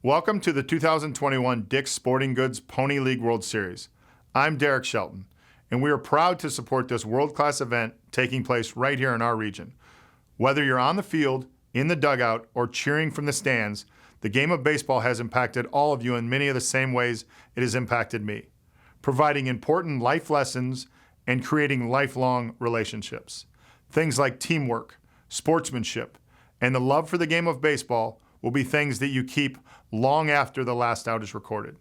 Welcome to the 2021 Dick's Sporting Goods Pony League World Series. I'm Derek Shelton, and we are proud to support this world-class event taking place right here in our region. Whether you're on the field, in the dugout, or cheering from the stands, the game of baseball has impacted all of you in many of the same ways it has impacted me, providing important life lessons and creating lifelong relationships. Things like teamwork, sportsmanship, and the love for the game of baseball will be things that you keep long after the last out is recorded.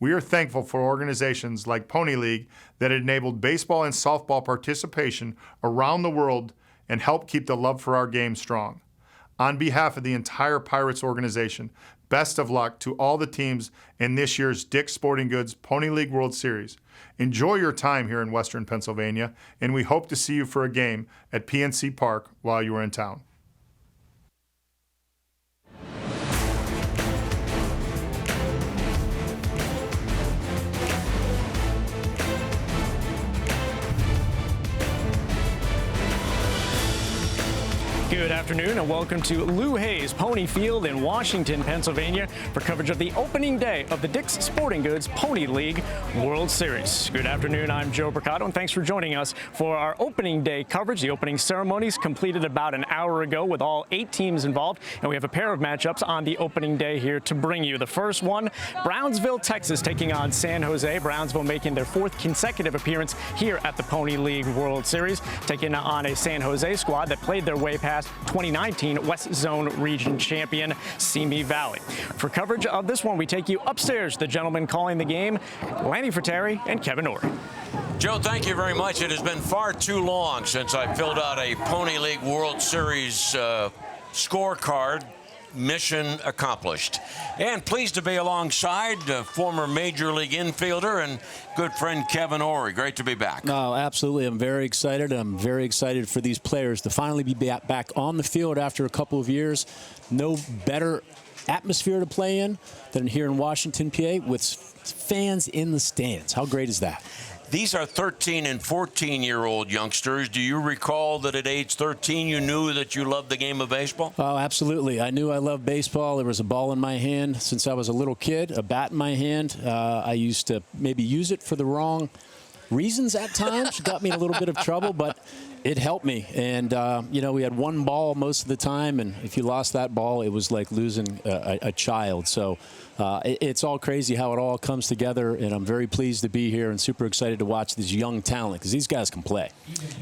We are thankful for organizations like Pony League that enabled baseball and softball participation around the world and help keep the love for our game strong. On behalf of the entire Pirates organization, best of luck to all the teams in this year's Dick's Sporting Goods Pony League World Series. Enjoy your time here in Western Pennsylvania, and we hope to see you for a game at PNC Park while you are in town. Good afternoon and welcome to Lou Hayes Pony Field in Washington, Pennsylvania for coverage of the opening day of the Dick's Sporting Goods Pony League World Series. Good afternoon, I'm Joe Bricado, and thanks for joining us for our opening day coverage. The opening ceremonies completed about an hour ago with all 8 teams involved, and we have a pair of matchups on the opening day here to bring you. The first one, Brownsville, Texas taking on San Jose. Brownsville making their 4th consecutive appearance here at the Pony League World Series, taking on a San Jose squad that played their way past 2019 West Zone Region champion Simi Valley. For coverage of this one, we take you upstairs. The gentleman calling the game, Lanny Fratteri and Kevin Orr. Joe, thank you very much. It has been far too long since I filled out a Pony League World Series scorecard. Mission accomplished. And pleased to be alongside former Major League infielder and good friend Kevin Orr. Great to be back. No, absolutely. I'm very excited. I'm very excited for these players to finally be back on the field after a couple of years. No better atmosphere to play in than here in Washington, PA, with fans in the stands. How great is that? These are 13 and 14-year-old youngsters. Do you recall that at age 13 you knew that you loved the game of baseball? Oh, absolutely. I knew I loved baseball. There was a ball in my hand since I was a little kid, a bat in my hand. I used to maybe use it for the wrong reasons at times. Got me in a little bit of trouble, but it helped me. And, you know, we had one ball most of the time, and if you lost that ball, it was like losing a child. So it's all crazy how it all comes together, and I'm very pleased to be here and super excited to watch this young talent because these guys can play.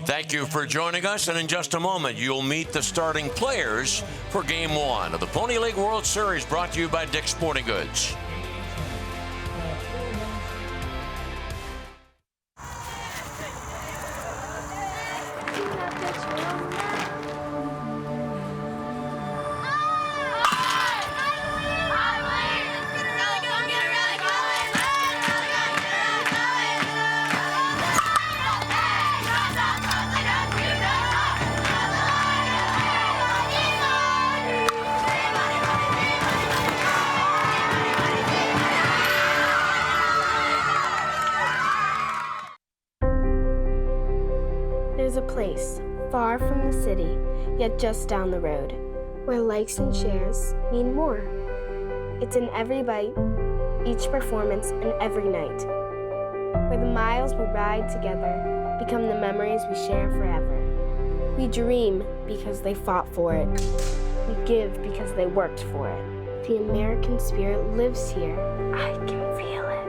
Thank you for joining us, and in just a moment, you'll meet the starting players for Game 1 of the Pony League World Series, brought to you by Dick's Sporting Goods. There's a place, far from the city, yet just down the road, where likes and shares mean more. It's in every bite, each performance, and every night, where the miles we ride together become the memories we share forever. We dream because they fought for it. We give because they worked for it. The American spirit lives here. I can feel it.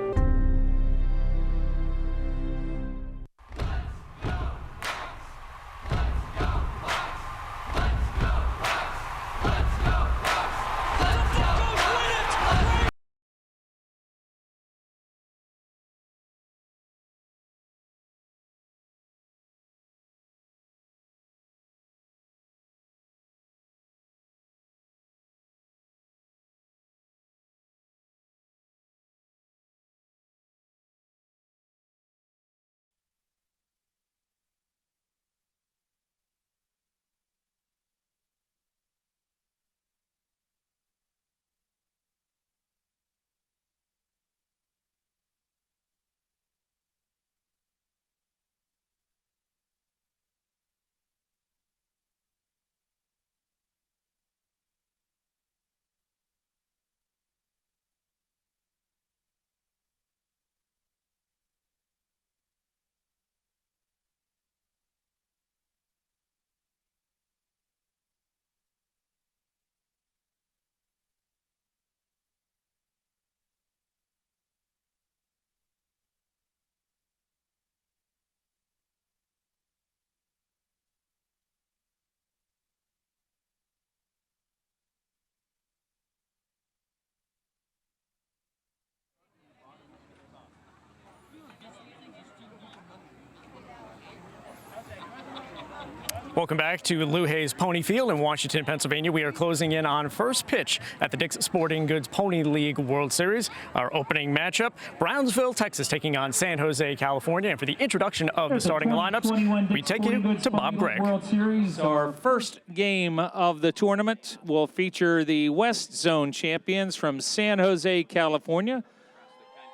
Welcome back to Lou Hayes Pony Field in Washington, Pennsylvania. We are closing in on first pitch at the Dick's Sporting Goods Pony League World Series. Our opening matchup, Brownsville, Texas, taking on San Jose, California. And for the introduction of the starting lineups, we take you to Bob Gregg. World Series. Our first game of the tournament will feature the West Zone champions from San Jose, California,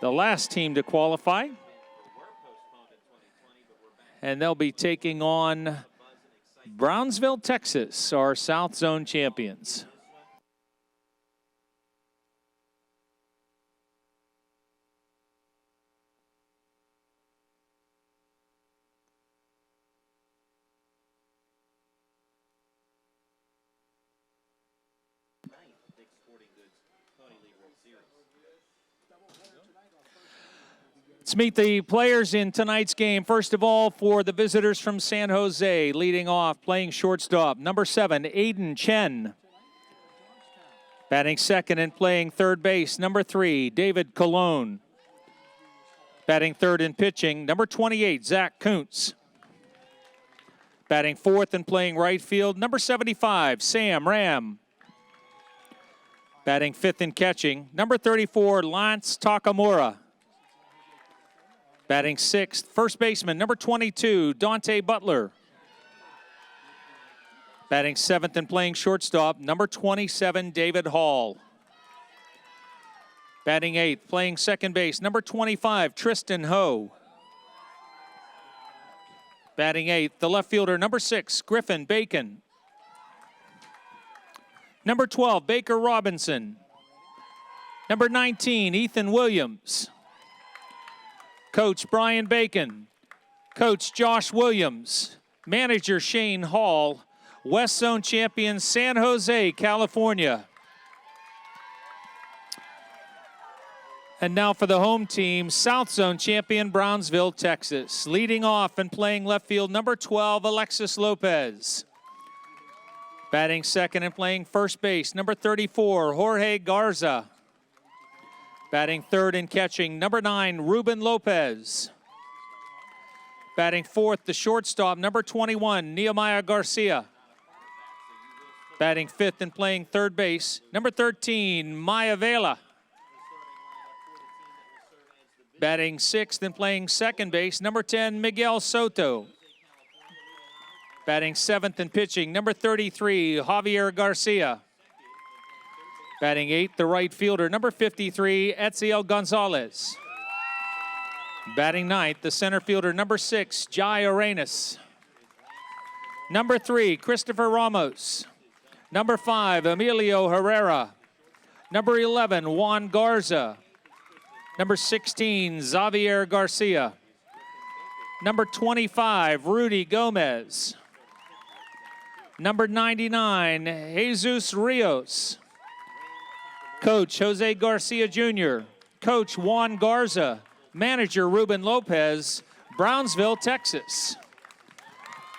the last team to qualify. And they'll be taking on Brownsville, Texas, our South Zone champions. Let's meet the players in tonight's game. First of all, for the visitors from San Jose, leading off, playing shortstop, number 7, Aiden Chen. Batting second and playing third base, number 3, David Colon. Batting third and pitching, number 28, Zach Kuntz. Batting fourth and playing right field, number 75, Sam Ram. Batting fifth and catching, number 34, Lance Takamura. Batting sixth, first baseman, number 22, Dante Butler. Batting seventh and playing shortstop, number 27, David Hall. Batting eighth, playing second base, number 25, Tristan Ho. Batting eighth, the left fielder, number 6, Griffin Bacon. Number 12, Baker Robinson. Number 19, Ethan Williams. Coach Brian Bacon, Coach Josh Williams, Manager Shane Hall, West Zone champion San Jose, California. And now for the home team, South Zone champion Brownsville, Texas. Leading off and playing left field, number 12, Alexis Lopez. Batting second and playing first base, number 34, Jorge Garza. Batting third and catching, number 9, Ruben Lopez. Batting fourth, the shortstop, number 21, Nehemiah Garcia. Batting fifth and playing third base, number 13, Maya Vela. Batting sixth and playing second base, number 10, Miguel Soto. Batting seventh and pitching, number 33, Javier Garcia. Batting eighth, the right fielder, number 53, Etziel Gonzalez. Batting ninth, the center fielder, number 6, Jai Arenas. Number 3, Christopher Ramos. Number 5, Emilio Herrera. Number 11, Juan Garza. Number 16, Xavier Garcia. Number 25, Rudy Gomez. Number 99, Jesus Rios. Coach Jose Garcia Jr., Coach Juan Garza, Manager Ruben Lopez, Brownsville, Texas.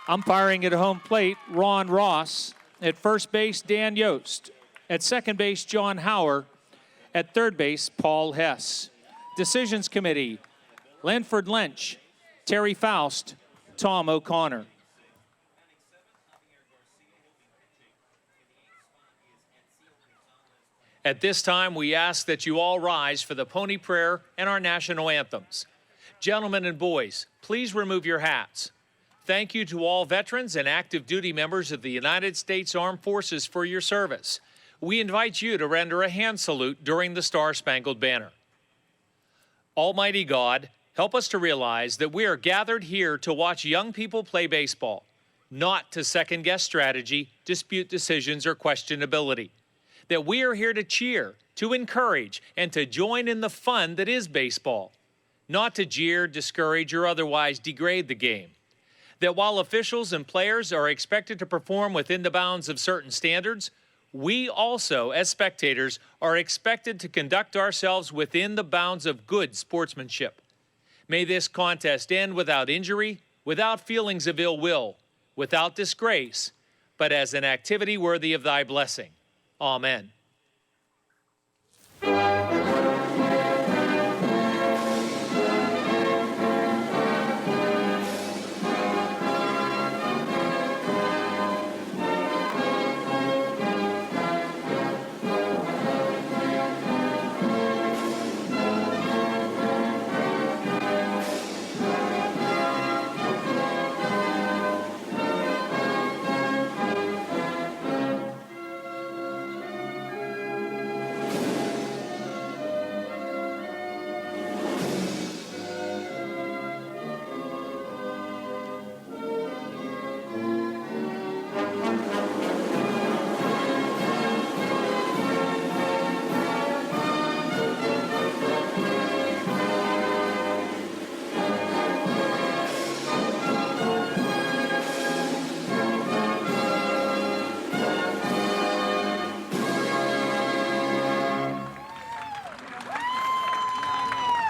Umpiring at home plate, Ron Ross. At first base, Dan Yost. At second base, John Hauer. At third base, Paul Hess. Decisions Committee, Lanford Lynch, Terry Faust, Tom O'Connor. At this time, we ask that you all rise for the Pony Prayer and our national anthems. Gentlemen and boys, please remove your hats. Thank you to all veterans and active duty members of the United States Armed Forces for your service. We invite you to render a hand salute during the Star-Spangled Banner. Almighty God, help us to realize that we are gathered here to watch young people play baseball, not to second-guess strategy, dispute decisions, or questionability. That we are here to cheer, to encourage, and to join in the fun that is baseball, not to jeer, discourage, or otherwise degrade the game. That while officials and players are expected to perform within the bounds of certain standards, we also, as spectators, are expected to conduct ourselves within the bounds of good sportsmanship. May this contest end without injury, without feelings of ill will, without disgrace, but as an activity worthy of thy blessing. Amen.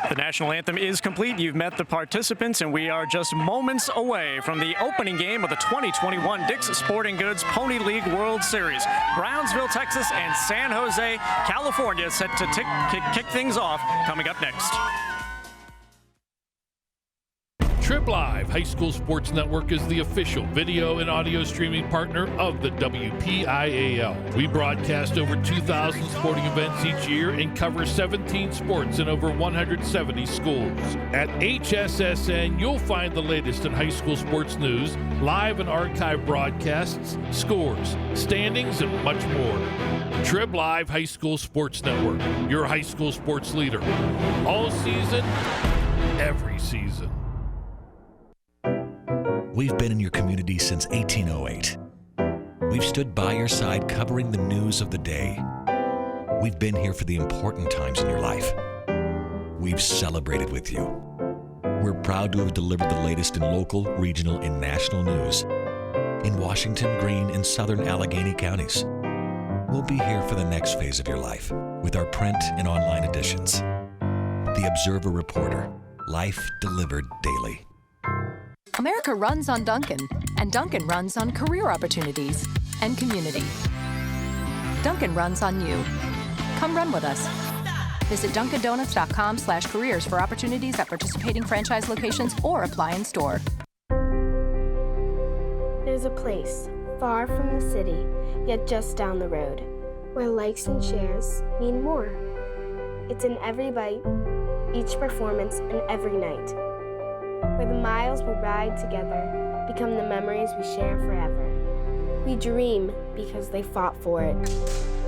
The national anthem is complete. You've met the participants, and we are just moments away from the opening game of the 2021 Dick's Sporting Goods Pony League World Series. Brownsville, Texas, and San Jose, California set to kick things off coming up next. Trib Live High School Sports Network is the official video and audio streaming partner of the WPIAL. We broadcast over 2,000 sporting events each year and cover 17 sports in over 170 schools. At HSSN, you'll find the latest in high school sports news, live and archive broadcasts, scores, standings, and much more. Trib Live High School Sports Network, your high school sports leader. All season, every season. We've been in your community since 1808. We've stood by your side covering the news of the day. We've been here for the important times in your life. We've celebrated with you. We're proud to have delivered the latest in local, regional, and national news in Washington, Greene, and southern Allegheny counties. We'll be here for the next phase of your life with our print and online editions. The Observer Reporter, life delivered daily. America runs on Dunkin', and Dunkin' runs on career opportunities and community. Dunkin' runs on you. Come run with us. Visit DunkinDonuts.com/careers for opportunities at participating franchise locations or apply in store. There's a place far from the city, yet just down the road, where likes and shares mean more. It's in every bite, each performance, and every night. Where the miles we ride together become the memories we share forever. We dream because they fought for it.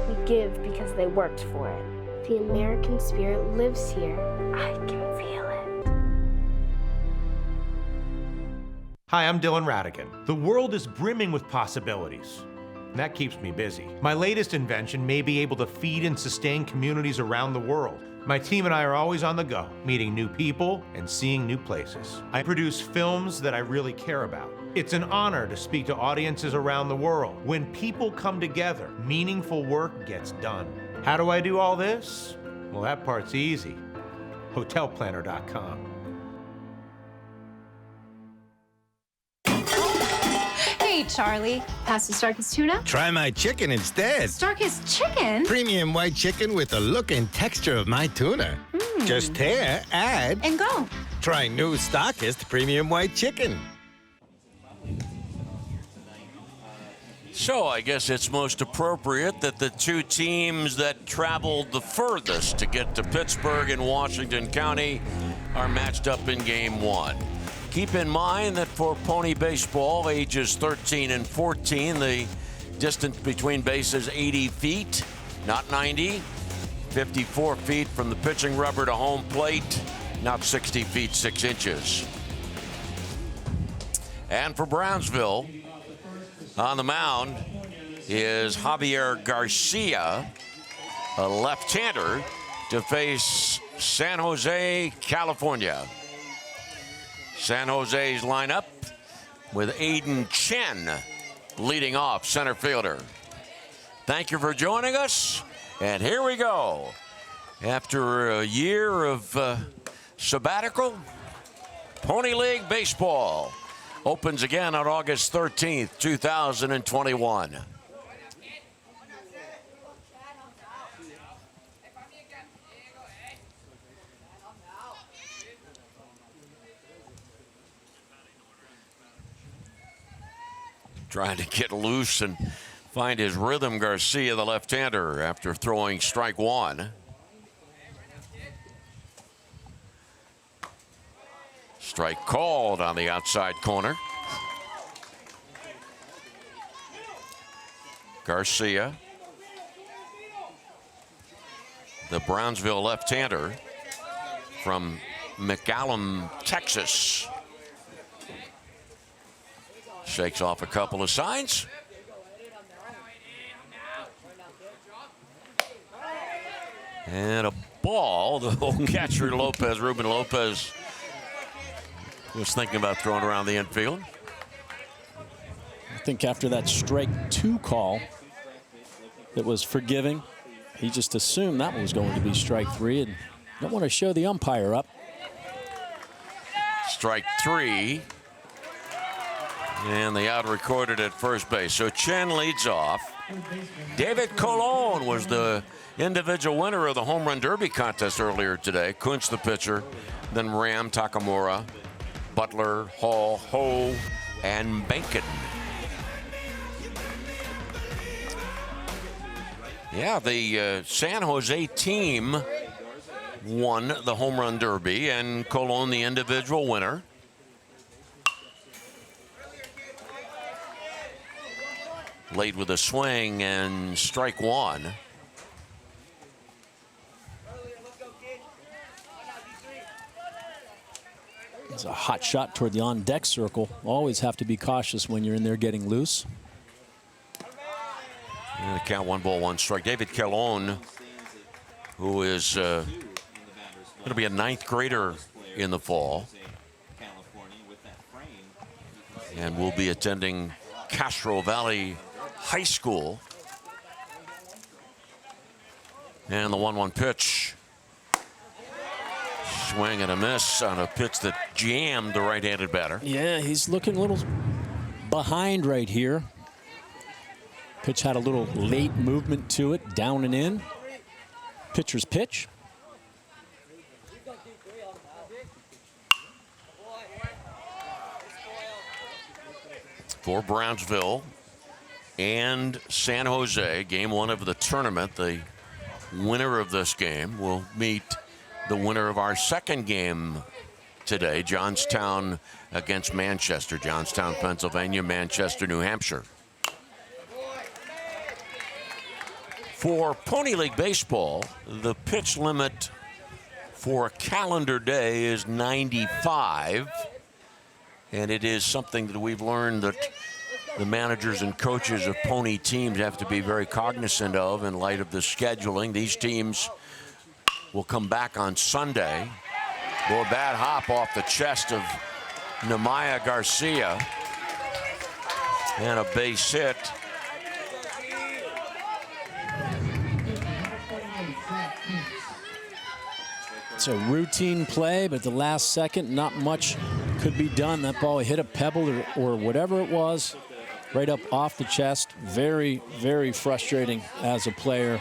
We give because they worked for it. The American spirit lives here. I can feel it. Hi, I'm Dylan Radigan. The world is brimming with possibilities, and that keeps me busy. My latest invention may be able to feed and sustain communities around the world. My team and I are always on the go, meeting new people and seeing new places. I produce films that I really care about. It's an honor to speak to audiences around the world. When people come together, meaningful work gets done. How do I do all this? Well, that part's easy. Hotelplanner.com. Hey, Charlie. Pass the Starkist tuna? Try my chicken instead. Starkist chicken? Premium white chicken with the look and texture of my tuna. Just tear, add, and go. Try new Starkist Premium White Chicken. So I guess it's most appropriate that the two teams that traveled the furthest to get to Pittsburgh and Washington County are matched up in Game 1. Keep in mind that for pony baseball, ages 13 and 14, the distance between bases 80 feet, not 90. 54 feet from the pitching rubber to home plate, not 60 feet 6 inches. And for Brownsville, on the mound is Javier Garcia, a left-hander, to face San Jose, California. San Jose's lineup with Aiden Chen leading off, center fielder. Thank you for joining us, and here we go. After a year of sabbatical, Pony League Baseball opens again on August 13th, 2021. Trying to get loose and find his rhythm, Garcia, the left-hander, after throwing strike one. Strike called on the outside corner. Garcia, the Brownsville left-hander from McAllen, Texas. Shakes off a couple of signs. And a ball. The old catcher, Lopez, Ruben Lopez, was thinking about throwing around the infield. I think after that strike two call that was forgiving, he just assumed that was going to be strike three and Don't want to show the umpire up. Strike 3. And the out recorded at first base. So Chen leads off. David Colon was the individual winner of the home run derby contest earlier today. Kuntz the pitcher, then Ram, Takamura, Butler, Hall, Ho, and Bacon. Yeah, the San Jose team won the home run derby, and Colon the individual winner. Late with a swing and strike 1. It's a hot shot toward the on-deck circle. Always have to be cautious when you're in there getting loose. And the count 1 ball, 1 strike. David Colon, who is going to be a 9th grader in the fall, and will be attending Castro Valley High School. And the 1-1 pitch. Swing and a miss on a pitch that jammed the right-handed batter. Yeah, he's looking a little behind right here. Pitch had a little late movement to it, down and in. Pitcher's pitch. For Brownsville and San Jose, game 1 of the tournament, the winner of this game will meet the winner of our second game today, Johnstown against Manchester. Johnstown, Pennsylvania, Manchester, New Hampshire. For Pony League Baseball, the pitch limit for a calendar day is 95. And it is something that we've learned that the managers and coaches of Pony teams have to be very cognizant of in light of the scheduling. These teams will come back on Sunday. Boy, bad hop off the chest of Nemaya Garcia. And a base hit. It's a routine play, but at the last second, not much could be done. That ball hit a pebble or whatever it was, right up off the chest. Very, very frustrating as a player.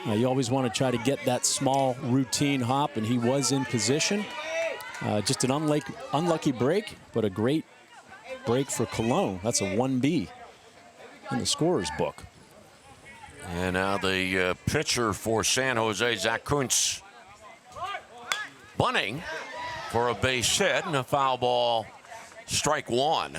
You always want to try to get that small routine hop, and he was in position. Just an unlucky break, but a great break for Cologne. That's a 1B in the scorer's book. And now the pitcher for San Jose, Zach Kuntz, bunting for a base hit and a foul ball, strike 1.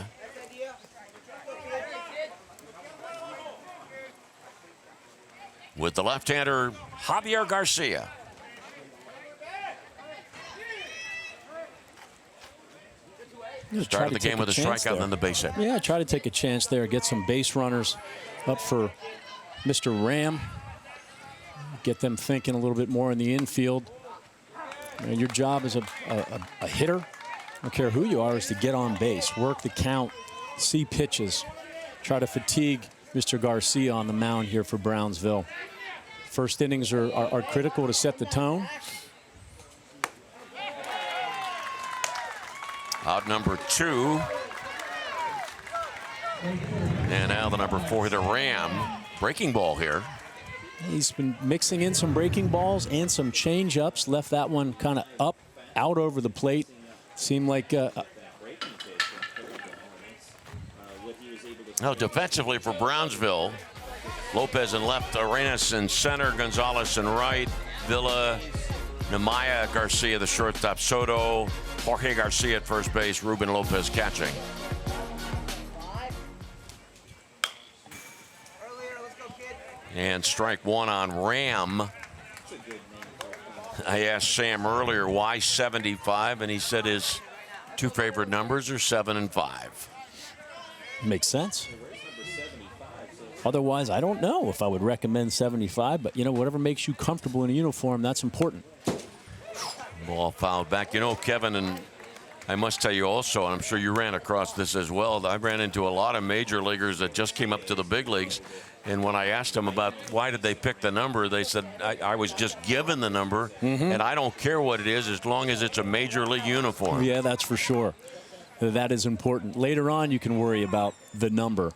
With the left-hander, Javier Garcia. Started the game with a strikeout and then the base hit. Yeah, try to take a chance there, get some base runners up for Mr. Ram. Get them thinking a little bit more in the infield. And your job as a hitter, I don't care who you are, is to get on base, work the count, see pitches, try to fatigue Mr. Garcia on the mound here for Brownsville. First innings are critical to set the tone. Out number 2. And now the number 4 hitter, Ram. Breaking ball here. He's been mixing in some breaking balls and some change-ups. Left that one kind of up, out over the plate. Seemed like Now defensively for Brownsville, Lopez in left, Arenas in center, Gonzalez in right, Villa, Nemaya Garcia the shortstop, Soto, Jorge Garcia at first base, Ruben Lopez catching. And strike 1 on Ram. I asked Sam earlier why 75, and he said his 2 favorite numbers are 7 and 5. Makes sense. Otherwise, I don't know if I would recommend 75, but, you know, whatever makes you comfortable in a uniform, that's important. Ball fouled back. You know, Kevin, and I must tell you also, and I'm sure you ran across this as well, I ran into a lot of major leaguers that just came up to the big leagues, And when I asked them about why did they pick the number, they said, I was just given the number, and I don't care what it is as long as it's a major league uniform. Yeah, that's for sure. That is important. Later on, you can worry about the number.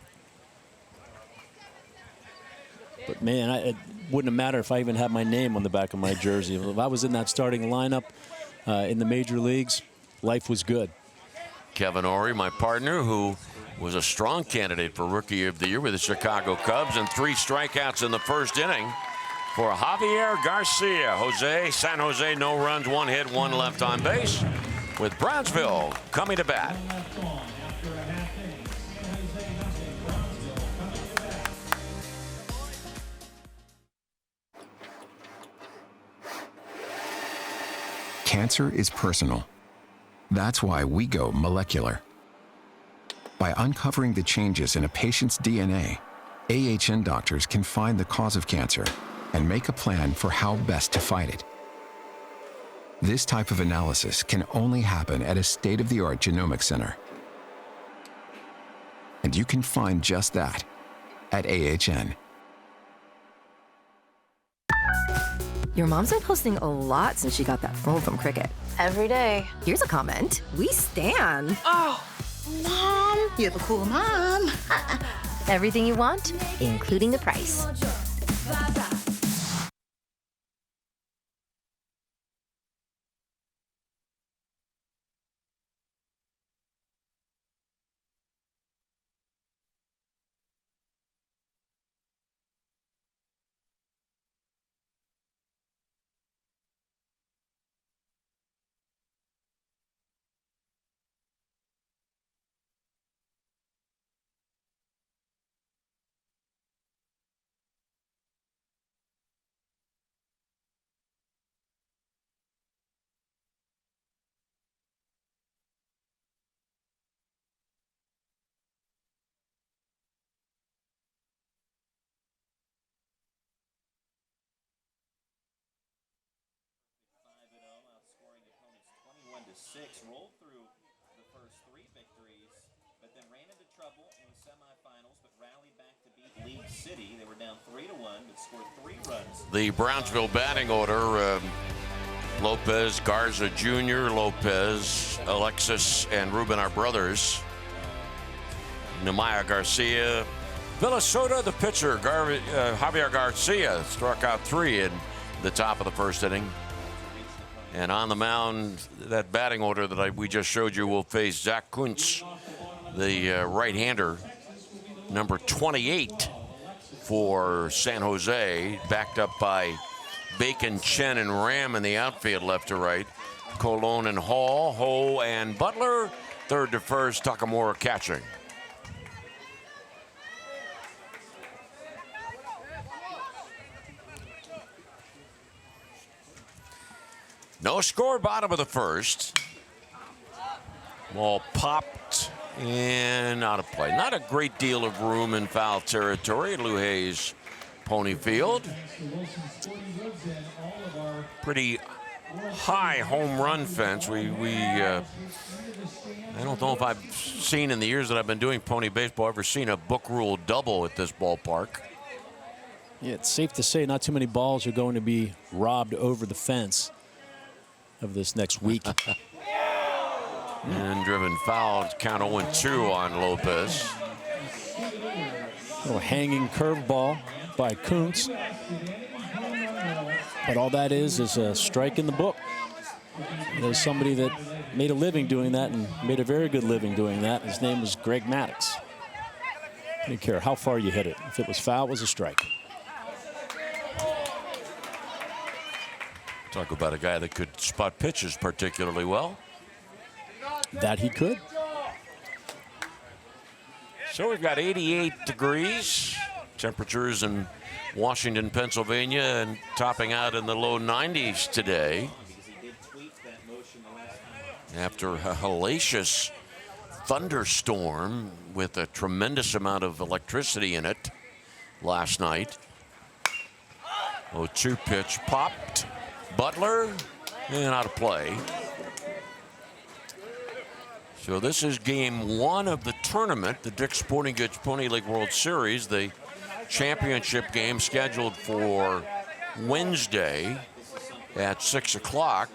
But, man, it wouldn't have mattered if I even had my name on the back of my jersey. If I was in that starting lineup in the major leagues, life was good. Kevin Ory, my partner, who was a strong candidate for Rookie of the Year with the Chicago Cubs, and 3 strikeouts in the first inning for Javier Garcia. San Jose, no runs, 1 hit, 1 left on base, with Brownsville coming to bat. Cancer is personal. That's why we go molecular. By uncovering the changes in a patient's DNA, AHN doctors can find the cause of cancer and make a plan for how best to fight it. This type of analysis can only happen at a state-of-the-art genomics center. And you can find just that at AHN. Your mom's been posting a lot since she got that phone from Cricket. Every day. Here's a comment. We stan. Oh, Mom. You have a cool mom. Everything you want, including the price. Rolled through the first 3 victories, but then ran into trouble in the semifinals, but rallied back to beat League City. They were down 3-1, but scored 3 runs. The Brownsville batting order, Lopez, Garza Jr., Lopez, Alexis, and Ruben are brothers. Nemaya Garcia. Villasota, the pitcher, Javier Garcia, struck out 3 in the top of the first inning. And on the mound, that batting order that we just showed you will face Zach Kuntz, the right-hander, number 28 for San Jose, backed up by Bacon, Chen, and Ram in the outfield left to right. Colon and Hall, Ho and Butler, third to first, Takamura catching. No score, bottom of the first. Ball popped and out of play. Not a great deal of room in foul territory at Lou Hayes Pony Field. Pretty high home run fence. I don't know if I've seen in the years that I've been doing pony baseball ever seen a book rule double at this ballpark. Yeah, it's safe to say not too many balls are going to be robbed over the fence of this next week. And driven foul, count 0-2 on Lopez. Little hanging curveball by Kuntz. But all that is a strike in the book. There's somebody that made a living doing that and made a very good living doing that. His name was Greg Maddox. Didn't care how far you hit it. If it was foul, it was a strike. Talk about a guy that could spot pitches particularly well. That he could. So we've got 88 degrees. Temperatures in Washington, Pennsylvania, and topping out in the low 90s today. After a hellacious thunderstorm with a tremendous amount of electricity in it last night. 0-2 pitch popped. Butler, and out of play. So this is game 1 of the tournament, the Dick's Sporting Goods Pony League World Series. The championship game scheduled for Wednesday at 6 o'clock.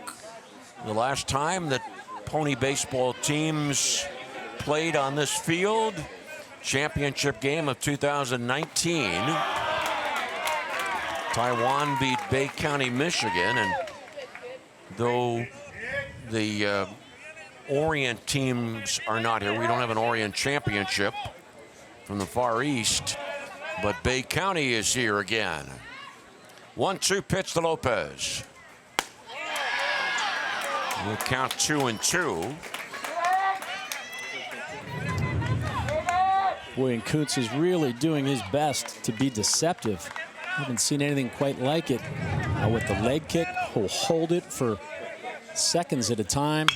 The last time that Pony baseball teams played on this field, championship game of 2019. Taiwan beat Bay County, Michigan, and though the Orient teams are not here, we don't have an Orient championship from the Far East, but Bay County is here again. 1-2 pitch to Lopez. We'll count 2-2. Boy, and Kuntz is really doing his best to be deceptive. Haven't seen anything quite like it. With the leg kick, he'll hold it for seconds at a time.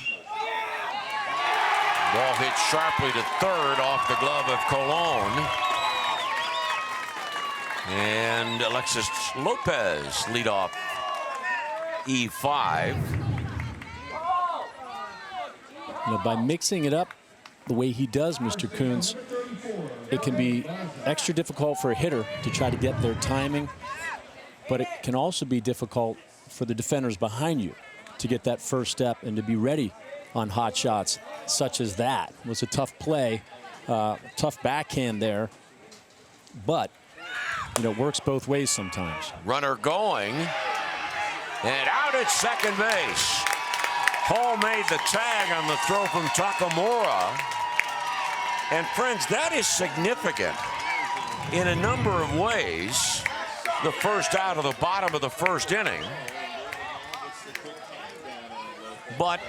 Ball hit sharply to third off the glove of Colon. And Alexis Lopez lead off E5. You know, by mixing it up the way he does, Mr. Kuntz, it can be extra difficult for a hitter to try to get their timing, but it can also be difficult for the defenders behind you to get that first step and to be ready on hot shots such as that. It was a tough play, tough backhand there, but you know, it works both ways sometimes. Runner going, and out at second base. Hall made the tag on the throw from Takamura. And friends, that is significant in a number of ways. The first out of the bottom of the first inning. But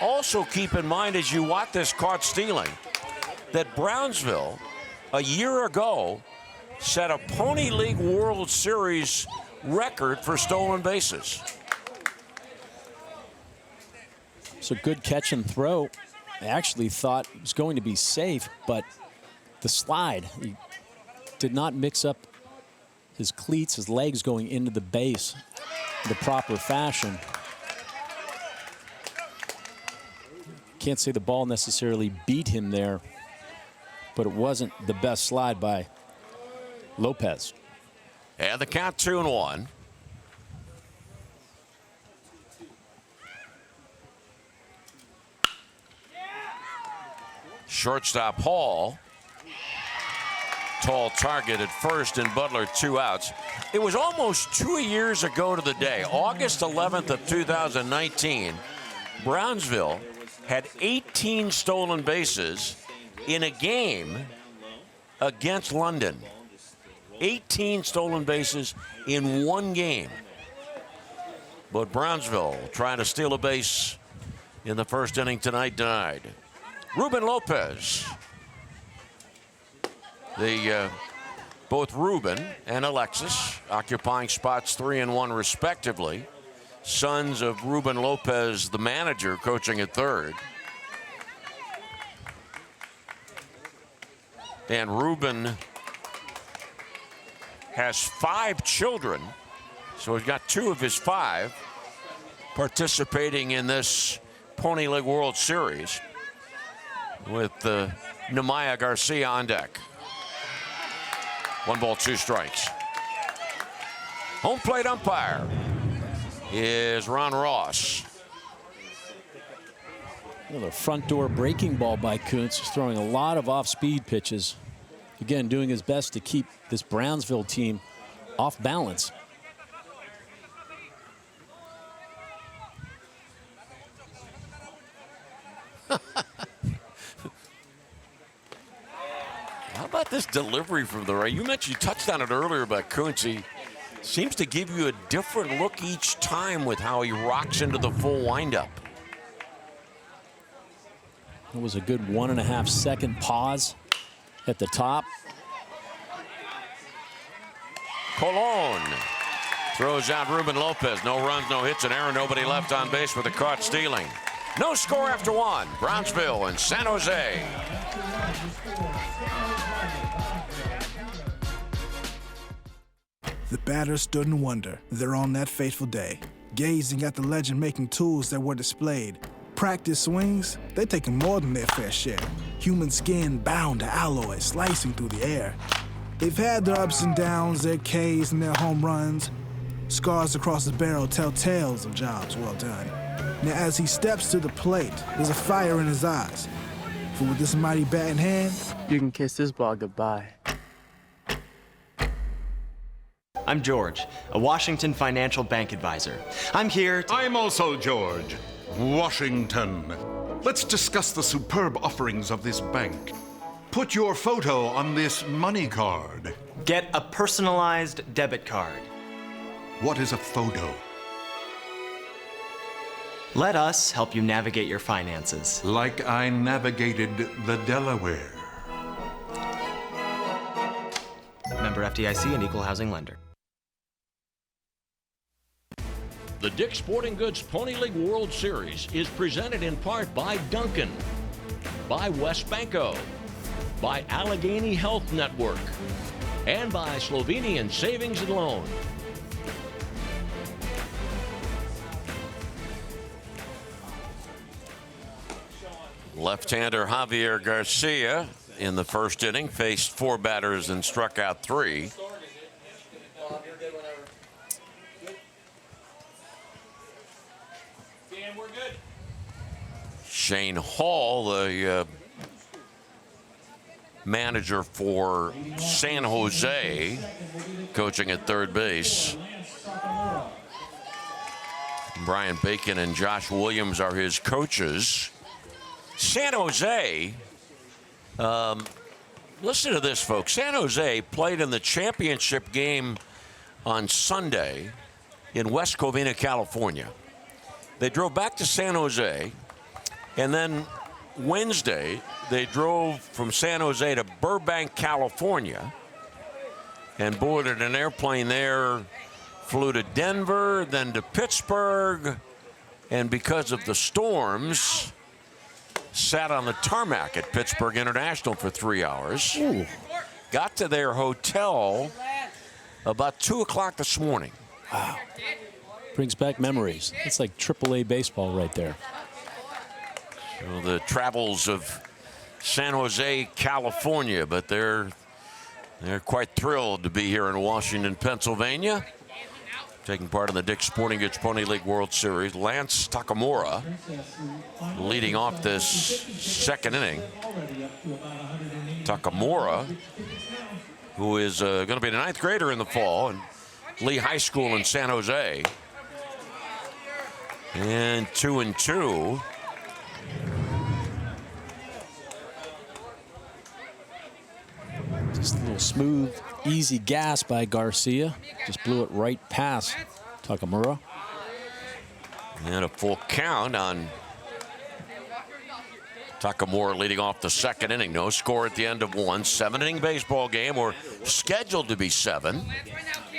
also keep in mind as you watch this caught stealing that Brownsville a year ago set a Pony League World Series record for stolen bases. So good catch and throw. I actually thought it was going to be safe, but the slide, he did not mix up his cleats, his legs going into the base in the proper fashion. Can't say the ball necessarily beat him there, but it wasn't the best slide by Lopez. And the count 2-1. Shortstop Hall. Tall target at first, and Butler 2 outs. It was almost 2 years ago to the day, August 11th of 2019. Brownsville had 18 stolen bases in a game against London. 18 stolen bases in one game. But Brownsville trying to steal a base in the first inning tonight, denied. Ruben Lopez. Both Ruben and Alexis occupying spots 3 and 1 respectively. Sons of Ruben Lopez, the manager, coaching at third. And Ruben has 5 children, so he's got 2 of his 5 participating in this Pony League World Series with Nemaya Garcia on deck. 1 ball, 2 strikes. Home plate umpire is Ron Ross. Well, the front door breaking ball by Kuntz, throwing a lot of off-speed pitches. Again, doing his best to keep this Brownsville team off balance. How about this delivery from the right? You mentioned, you touched on it earlier about Kuntz. He seems to give you a different look each time with how he rocks into the full windup. It was a good 1.5 second pause at the top. Colon throws out Ruben Lopez. No runs, no hits, and error. Nobody left on base with a caught stealing. No score after 1. Brownsville and San Jose. The batter stood in wonder there on that fateful day, gazing at the legend-making tools that were displayed. Practice swings, they're taking more than their fair share. Human skin bound to alloy, slicing through the air. They've had their ups and downs, their Ks and their home runs. Scars across the barrel tell tales of jobs well done. Now as he steps to the plate, there's a fire in his eyes. For with this mighty bat in hand, you can kiss this ball goodbye. I'm George, a Washington financial bank advisor. I'm here to... I'm also George, Washington. Let's discuss the superb offerings of this bank. Put your photo on this money card. Get a personalized debit card. What is a photo? Let us help you navigate your finances. Like I navigated the Delaware. Member FDIC and equal housing lender. The Dick's Sporting Goods Pony League World Series is presented in part by Duncan, by Westbanco, by Allegheny Health Network, and by Slovenian Savings and Loan. Left-hander Javier Garcia in the first inning faced 4 batters and struck out 3. Shane Hall, the manager for San Jose, coaching at third base. Brian Bacon and Josh Williams are his coaches. San Jose, listen to this, folks. San Jose played in the championship game on Sunday in West Covina, California. They drove back to San Jose, and then Wednesday, they drove from San Jose to Burbank, California, and boarded an airplane there, flew to Denver, then to Pittsburgh, and because of the storms, sat on the tarmac at Pittsburgh International for 3 hours. Ooh. Got to their hotel about 2 o'clock this morning. Wow. Brings back memories. It's like AAA baseball right there. So the travels of San Jose, California, but they're quite thrilled to be here in Washington, Pennsylvania, taking part in the Dick's Sporting Goods Pony League World Series. Lance Takamura leading off this second inning. Takamura, who is going to be the 9th grader in the fall in Lee High School in San Jose. And 2-2. Just a little smooth, easy gas by Garcia. Just blew it right past Takamura. And a full count on Takamura leading off the second inning. No score at the end of 1. 7-inning baseball game, or scheduled to be 7,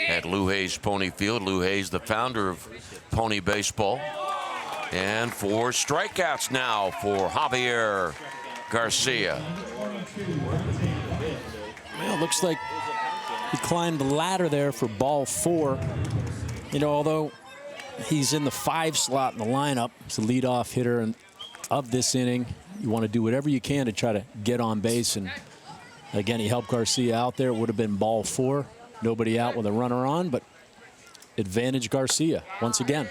at Lou Hayes Pony Field. Lou Hayes, the founder of Pony Baseball. And 4 strikeouts now for Javier Garcia. Well, looks like he climbed the ladder there for ball 4. You know, although he's in the 5 slot in the lineup, he's the leadoff hitter of this inning. You want to do whatever you can to try to get on base. And again, he helped Garcia out there. It would have been ball 4. Nobody out with a runner on, but advantage Garcia once again.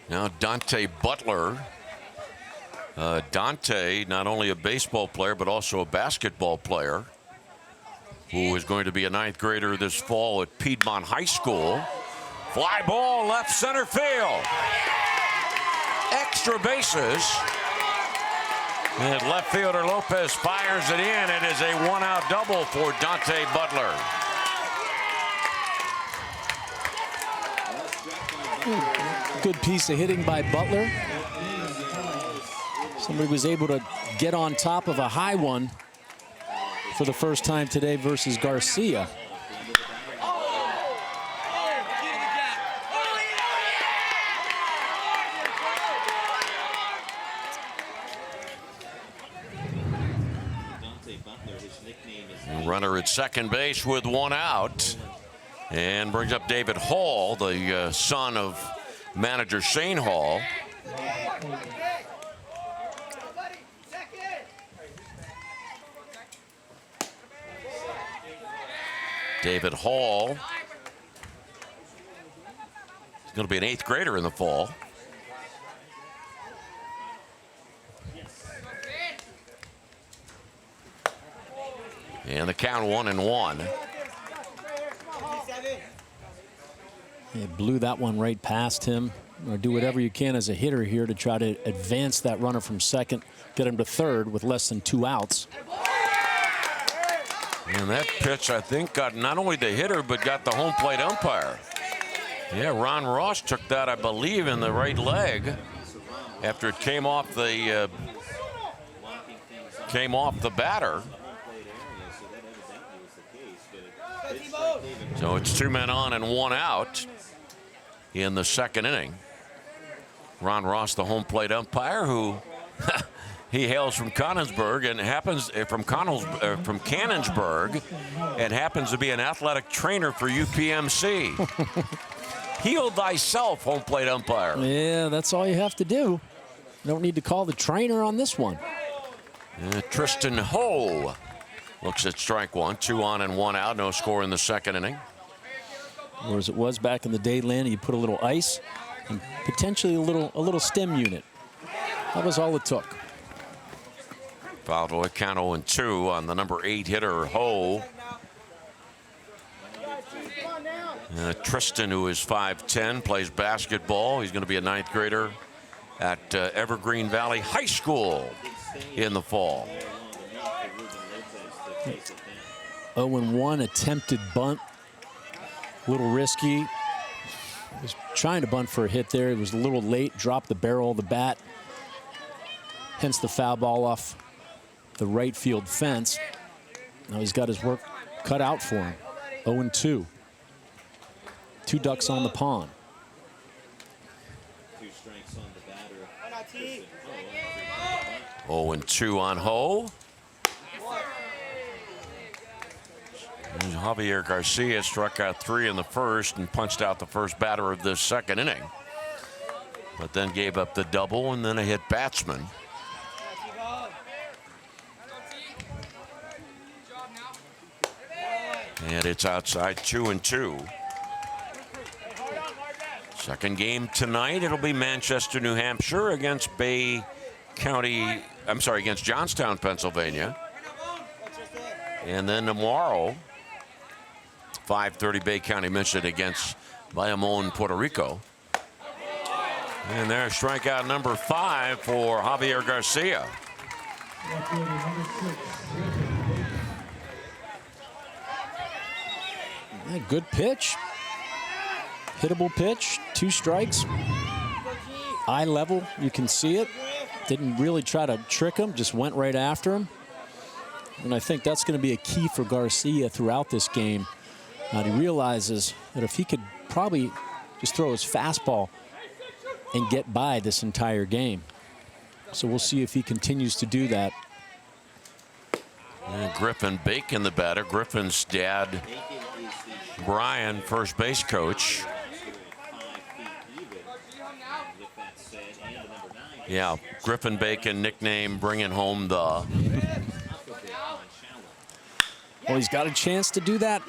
Now Dante Butler. Dante, not only a baseball player, but also a basketball player, who is going to be a 9th grader this fall at Piedmont High School. Fly ball left center field. Extra bases. And left fielder Lopez fires it in. It is a 1-out double for Dante Butler. Good piece of hitting by Butler. Somebody was able to get on top of a high one for the first time today versus Garcia. Runner at second base with 1 out. And brings up David Hall, the son of manager Shane Hall. David Hall. He's going to be an 8th grader in the fall. And the count 1-1. He blew that one right past him. Or do whatever you can as a hitter here to try to advance that runner from second, get him to third with less than 2 outs. And that pitch, I think, got not only the hitter, but got the home plate umpire. Yeah, Ron Ross took that, I believe, in the right leg after it came off the batter. So it's 2 men on and 1 out in the second inning. Ron Ross, the home plate umpire, who he hails from Canonsburg and happens from Canonsburg and happens to be an athletic trainer for UPMC. Heal thyself, home plate umpire. Yeah, that's all you have to do. You don't need to call the trainer on this one. Tristan Ho looks at strike 1, 2 on and 1 out. No score in the second inning. Or as it was back in the day, Lanny, you put a little ice and potentially a little stem unit. That was all it took. Foul to count 0-2 on the number 8 hitter, Ho. Tristan, who is 5'10", plays basketball. He's going to be a 9th grader at Evergreen Valley High School in the fall. 0-1 attempted bunt. A little risky. Was trying to bunt for a hit there. It was a little late. Dropped the barrel of the bat. Hence the foul ball off the right field fence. Now he's got his work cut out for him. 0-2. 2 ducks on the pond. 2 strikes on the batter. 0-2 on Ho. Javier Garcia struck out 3 in the first and punched out the first batter of this second inning. But then gave up the double and then a hit batsman. And it's outside 2-2. Second game tonight, it'll be Manchester, New Hampshire against against Johnstown, Pennsylvania. And then tomorrow, 5:30 Bay County, Michigan against Bayamon, Puerto Rico. And there's strikeout number 5 for Javier Garcia. Good pitch. Hittable pitch. 2 strikes. Eye level, you can see it. Didn't really try to trick him, just went right after him. And I think that's going to be a key for Garcia throughout this game. He realizes that if he could probably just throw his fastball and get by this entire game. So we'll see if he continues to do that. And Griffin Bacon, the batter. Griffin's dad, Brian, first base coach. Yeah, Griffin Bacon, nickname bringing home the... Well, he's got a chance to do that.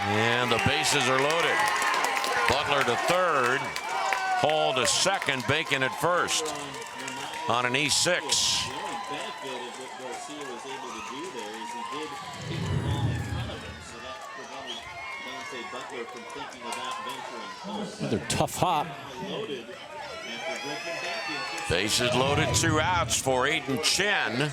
And the bases are loaded. Butler to third. Hall to second. Bacon at first on an E6. Another tough hop. Bases loaded, 2 outs for Aiden Chen.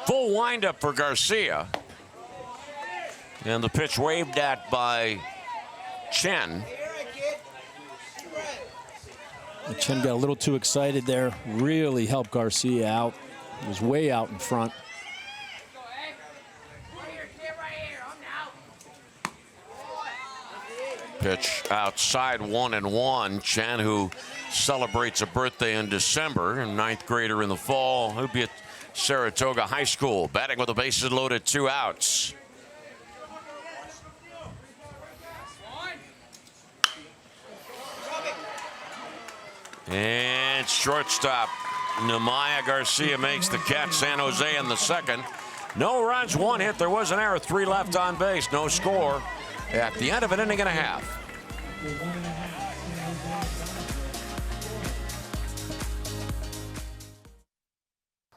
Full windup for Garcia. And the pitch waved at by Chen. Chen got a little too excited there. Really helped Garcia out. He was way out in front. Pitch outside 1-1. Chen, who celebrates a birthday in December, and 9th grader in the fall. He'll be at Saratoga High School, batting with the bases loaded, 2 outs. And shortstop Nemaya Garcia makes the catch. San Jose in the second. No runs, 1 hit. There was an error. 3 left on base. No score at the end of an inning and a half.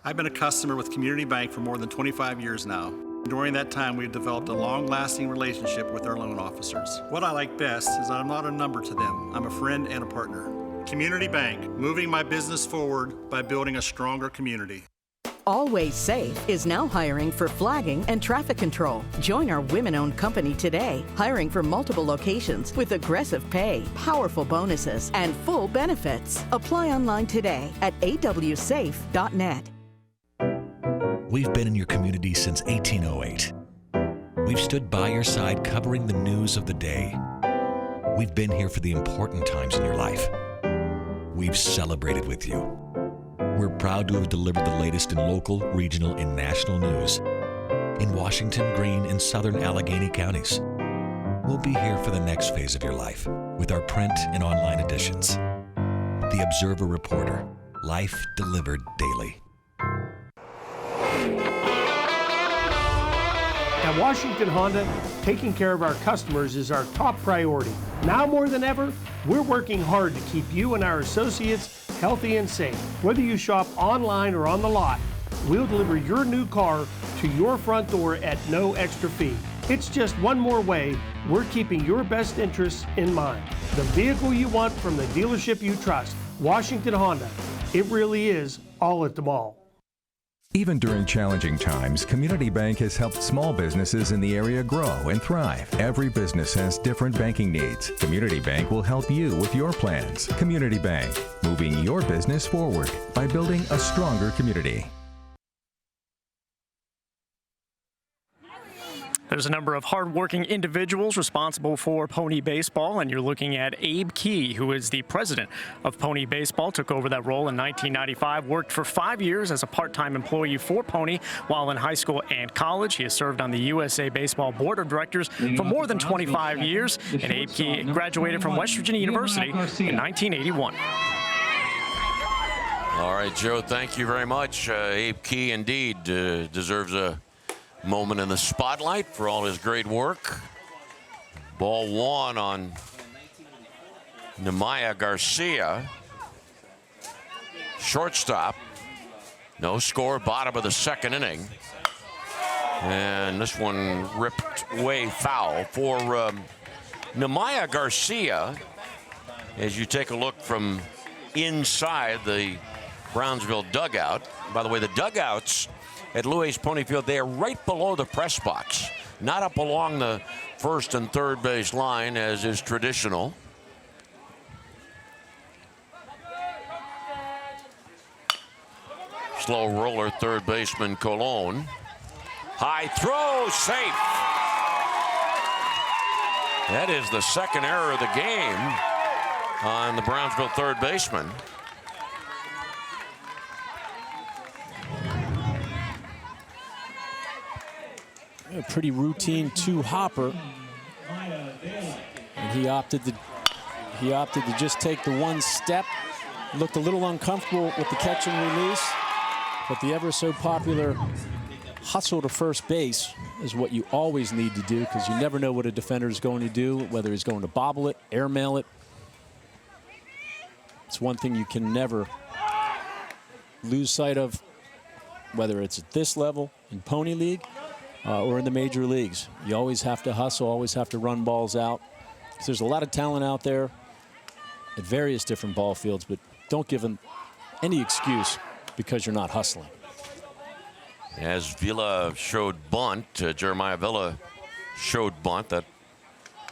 I've been a customer with Community Bank for more than 25 years now. During that time, we've developed a long-lasting relationship with our loan officers. What I like best is I'm not a number to them. I'm a friend and a partner. Community Bank, moving my business forward by building a stronger community. Always Safe is now hiring for flagging and traffic control. Join our women-owned company today, hiring for multiple locations with aggressive pay, powerful bonuses, and full benefits. Apply online today at awsafe.net. We've been in your community since 1808. We've stood by your side covering the news of the day. We've been here for the important times in your life. We've celebrated with you. We're proud to have delivered the latest in local, regional, and national news in Washington, Greene, and southern Allegheny counties. We'll be here for the next phase of your life with our print and online editions. The Observer Reporter, life delivered daily. At Washington Honda, taking care of our customers is our top priority. Now more than ever, we're working hard to keep you and our associates healthy and safe. Whether you shop online or on the lot, we'll deliver your new car to your front door at no extra fee. It's just one more way we're keeping your best interests in mind. The vehicle you want from the dealership you trust, Washington Honda. It really is all at the mall. Even during challenging times, Community Bank has helped small businesses in the area grow and thrive. Every business has different banking needs. Community Bank will help you with your plans. Community Bank, moving your business forward by building a stronger community. There's a number of hardworking individuals responsible for Pony Baseball, and you're looking at Abe Key, who is the president of Pony Baseball, took over that role in 1995, worked for 5 years as a part-time employee for Pony while in high school and college. He has served on the USA Baseball Board of Directors for more than 25 years, and Abe Key graduated from West Virginia University in 1981. All right, Joe, thank you very much. Abe Key indeed deserves a moment in the spotlight for all his great work. Ball 1 on Nemaya Garcia. Shortstop. No score, bottom of the second inning. And this one ripped way foul for Nemaya Garcia. As you take a look from inside the Brownsville dugout. By the way, the dugouts at Louis Ponyfield, they are right below the press box, not up along the first and third base line as is traditional. Slow roller, third baseman Colon. High throw, safe. That is the second error of the game on the Brownsville third baseman. A pretty routine two-hopper, and he opted to just take the one step. Looked a little uncomfortable with the catch and release, but the ever so popular hustle to first base is what you always need to do, because you never know what a defender is going to do, whether he's going to bobble it, airmail it. It's one thing you can never lose sight of, whether it's at this level in Pony League or in the major leagues. You always have to hustle, always have to run balls out. There's a lot of talent out there at various different ball fields, but don't give them any excuse because you're not hustling. As Villa showed bunt, Jeremiah Villa showed bunt. That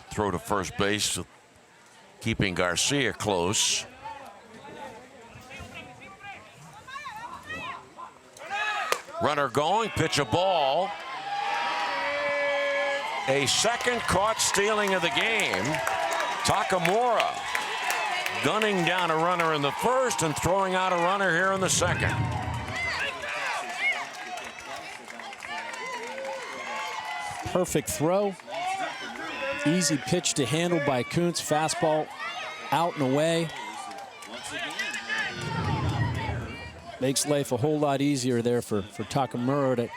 throw to first base, keeping Garcia close. Runner going, pitch a ball. A second caught stealing of the game. Takamura gunning down a runner in the first and throwing out a runner here in the second. Perfect throw. Easy pitch to handle by Kuntz. Fastball out and away. Makes life a whole lot easier there for Takamura to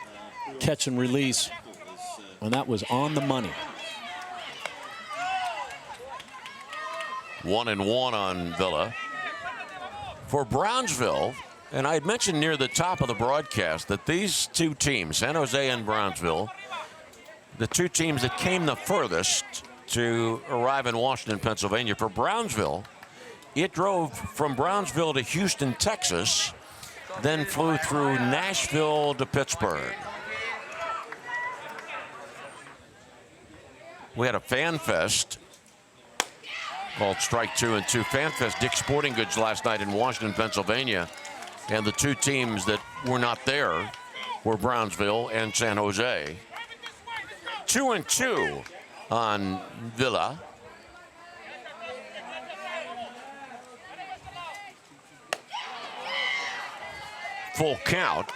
catch and release. And that was on the money. 1-1 on Villa. For Brownsville, and I had mentioned near the top of the broadcast that these two teams, San Jose and Brownsville, the two teams that came the furthest to arrive in Washington, Pennsylvania. For Brownsville, it drove from Brownsville to Houston, Texas, then flew through Nashville to Pittsburgh. We had a fan fest called Strike 2 and 2 Fan Fest, Dick's Sporting Goods, last night in Washington, Pennsylvania. And the two teams that were not there were Brownsville and San Jose. 2-2 on Villa. Full count.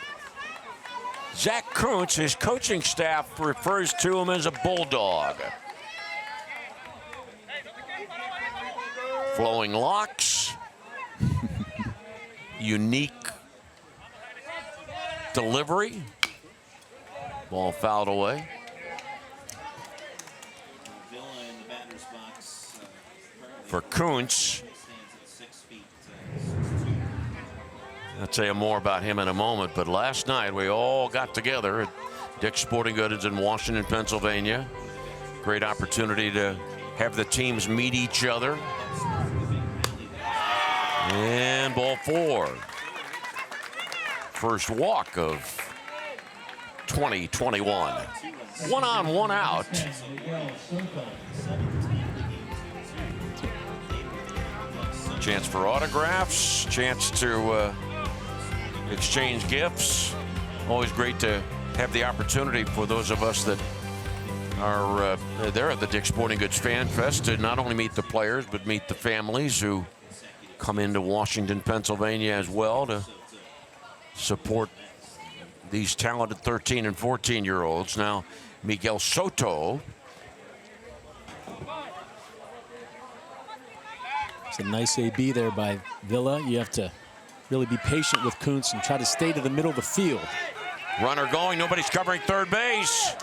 Zach Kuntz, his coaching staff refers to him as a bulldog. Flowing locks, unique delivery. Ball fouled away. For Kuntz. I'll tell you more about him in a moment, but last night we all got together at Dick's Sporting Goods in Washington, Pennsylvania. Great opportunity to have the teams meet each other. And ball 4. First walk of 2021. 1 on, 1 out. Chance for autographs, chance to exchange gifts. Always great to have the opportunity for those of us that are there at the Dick's Sporting Goods Fan Fest to not only meet the players, but meet the families who come into Washington, Pennsylvania as well to support these talented 13 and 14-year-olds. Now, Miguel Soto. It's a nice AB there by Villa. You have to really be patient with Kuntz and try to stay to the middle of the field. Runner going, nobody's covering third base.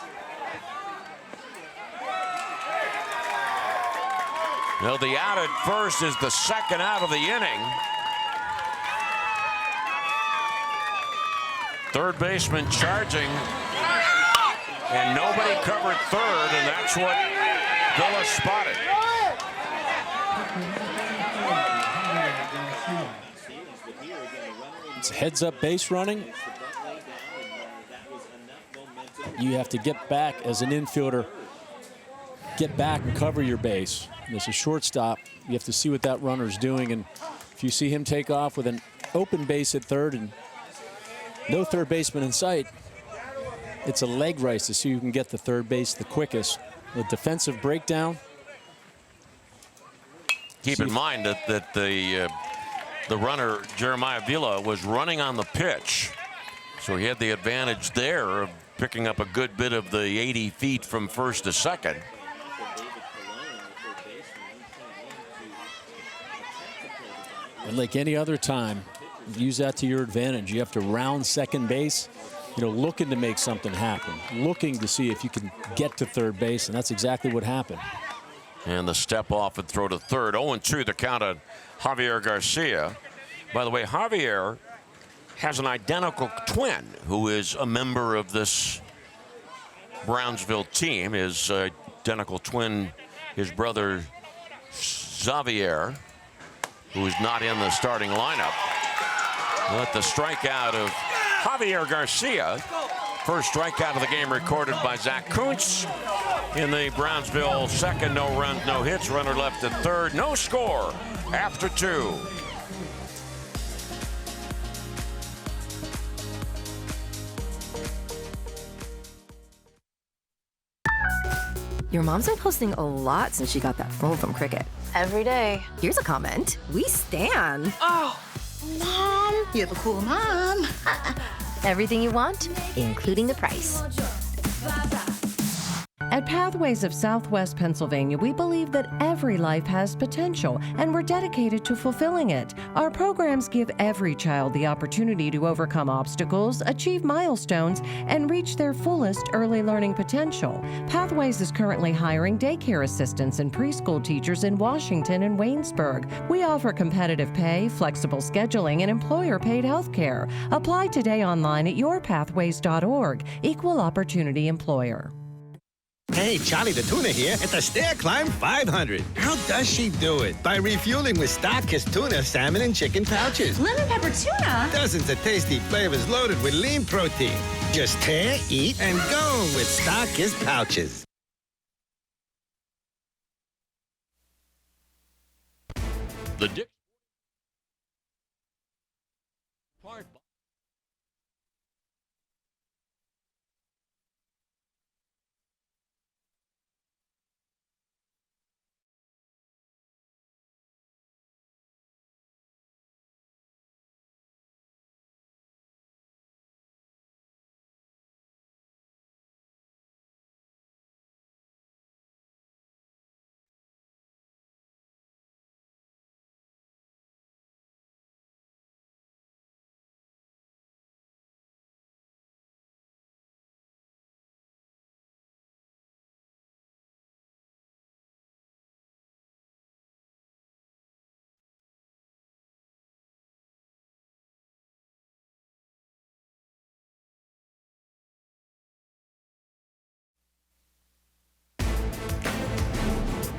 Well, the out at first is the second out of the inning. Third baseman charging, and nobody covered third, and that's what Villa spotted. It's heads-up base running. You have to get back as an infielder, get back and cover your base. And as a shortstop, you have to see what that runner's doing, and if you see him take off with an open base at third and no third baseman in sight, it's a leg race to see who can get the third base the quickest. The defensive breakdown. Keep in mind that the runner, Jeremiah Villa, was running on the pitch, so he had the advantage there of picking up a good bit of the 80 feet from first to second. And like any other time, use that to your advantage. You have to round second base, looking to make something happen, looking to see if you can get to third base, and that's exactly what happened. And the step off and throw to third. 0-2 the count on Javier Garcia. By the way, Javier has an identical twin who is a member of this Brownsville team. His identical twin, his brother Xavier, who is not in the starting lineup. But the strikeout of Javier Garcia, first strikeout of the game recorded by Zach Kuntz in the Brownsville second. No runs, no hits, runner left at third, no score after 2. Your mom's been posting a lot since she got that phone from Cricket. Every day. Here's a comment. We stan. Oh, Mom. You have a cool mom. Everything you want, including the price. At Pathways of Southwest Pennsylvania, we believe that every life has potential, and we're dedicated to fulfilling it. Our programs give every child the opportunity to overcome obstacles, achieve milestones, and reach their fullest early learning potential. Pathways is currently hiring daycare assistants and preschool teachers in Washington and Waynesburg. We offer competitive pay, flexible scheduling, and employer-paid health care. Apply today online at yourpathways.org. Equal opportunity employer. Hey, Charlie the Tuna here at the Stair Climb 500. How does she do it? By refueling with Star-Kissed tuna, salmon, and chicken pouches. Lemon pepper tuna? Dozens of tasty flavors loaded with lean protein. Just tear, eat, and go with Star-Kissed pouches. The Dick Part.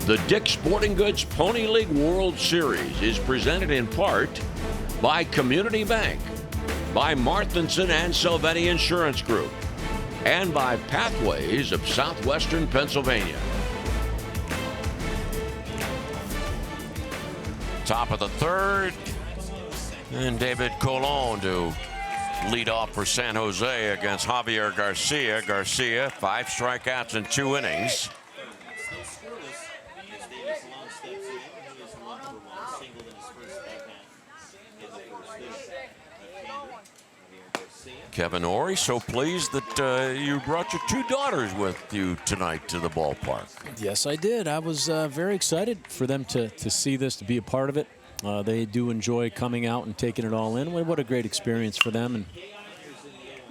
The Dick's Sporting Goods Pony League World Series is presented in part by Community Bank, by Marthinson and Sylvania Insurance Group, and by Pathways of Southwestern Pennsylvania. Top of the third, and David Colon to lead off for San Jose against Javier Garcia. Garcia, 5 strikeouts in 2 innings. Kevin Orey, so pleased that you brought your 2 daughters with you tonight to the ballpark. Yes, I did. I was very excited for them to see this, to be a part of it. They do enjoy coming out and taking it all in. What a great experience for them.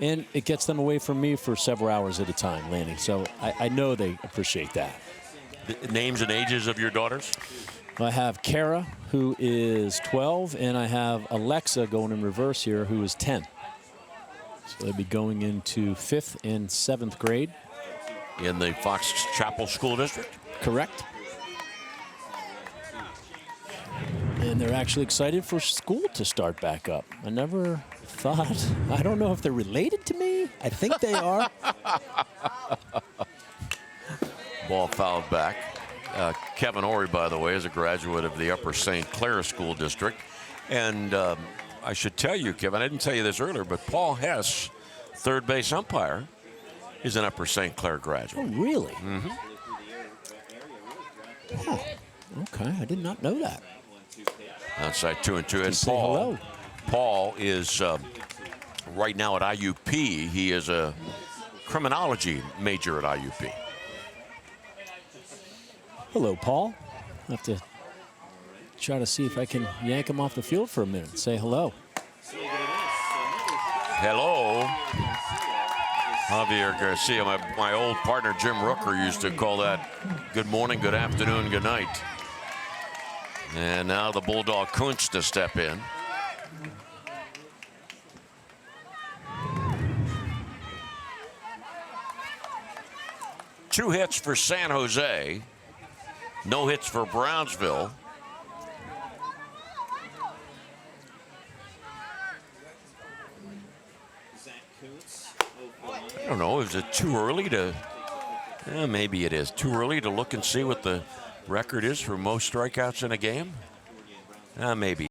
And it gets them away from me for several hours at a time, Lanny. So I know they appreciate that. The names and ages of your daughters? I have Kara, who is 12, and I have Alexa going in reverse here, who is 10. So they'll be going into 5th and 7th grade. In the Fox Chapel School District? Correct. And they're actually excited for school to start back up. I never thought, I don't know if they're related to me. I think they are. Ball fouled back. Kevin Orey, by the way, is a graduate of the Upper St. Clair School District. And I should tell you, Kevin, I didn't tell you this earlier, but Paul Hess, third base umpire, is an Upper St. Clair graduate. Oh, really? Mm-hmm. Oh, okay, I did not know that. Outside 2-2, and say hello. Paul is right now at IUP. He is a criminology major at IUP. Hello, Paul. I have to try to see if I can yank him off the field for a minute. Say hello. Hello. Javier Garcia, my old partner Jim Rooker used to call that good morning, good afternoon, good night. And now the Bulldog Kuntz to step in. Two hits for San Jose. No hits for Brownsville. I don't know, is it too early to, maybe it is too early to look and see what the record is for most strikeouts in a game? Maybe.